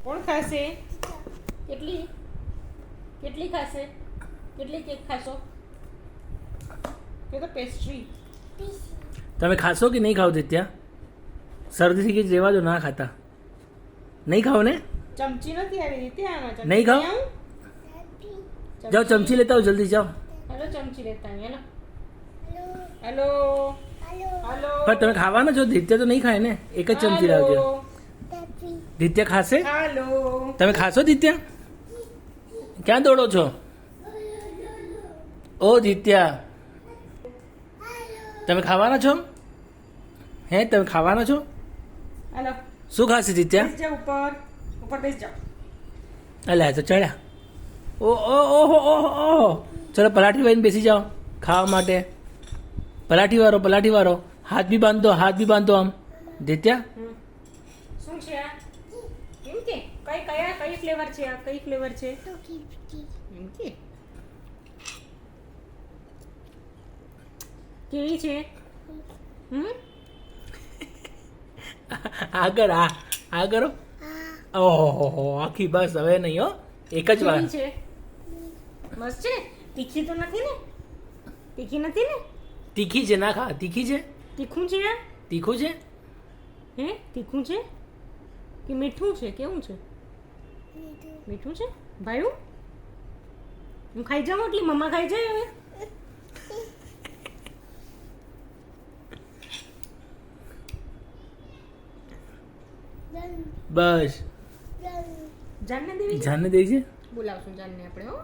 કોણ ખાશે? કેટલી કેટલી ખાશે? કેટલી કેક ખાશો? કે તો પેસ્ટ્રી. તમે ખાશો કે નહીં ખાવ દિત્યા? શરદીથી કે રહેવા દો, ના ખાતા. નહીં ખાઓ ને? ચમચી નથી આવી રીતે આમાં. નહીં ખાઓ? જાઓ ચમચી લેતા આવો જલ્દી, જાઓ. હેલો ચમચી લેતા આવી. હેલો હેલો પણ તમે ખાવાના છો? દિત્યા તો નહીં ખાય ને. એક જ ચમચી લાવજો. દિત્યા ખાશે? હેલો તમે ખાશો દિત્યા? ક્યાં દોડો છો? ઓ દિત્યા, તમે ખાવાના છો? હે, તમે ખાવાના છો? હેલો શું ખાશે દિત્યા? બેસ જાઓ ઉપર ઉપર બેસ જાઓ. અલ્યા તો ચડ્યા. ઓહો ઓહો. ચલો પલાઠી વાળીને બેસી જાઓ ખાવા માટે. પલાઠી વાળો. હાથ બી બાંધો આમ. દિત્યા શું છે આ? એમ કે કઈ ફ્લેવર છે આ? કઈ ફ્લેવર છે એમ કે? કેવી છે? આગળ આ કરો. ઓહો આખી બસ હવે નહીં હો, એક જ વાર. કેવી છે? મસ્ત છે. તીખી તો નથી ને? તીખી નથી ને? તીખી છે, ના ખા. તીખી છે? તીખું છે આ? તીખું છે? હે તીખું છે કે મીઠું છે? કેવું છે? મીઠું છે ભાઈ. હું ખાઈ જાઉં એટલે મમ્મા ખાઈ જાય હવે. બસ જાનને દેવી છે? જાનને દઈ છે. બોલાવશું જાનને આપણે. હો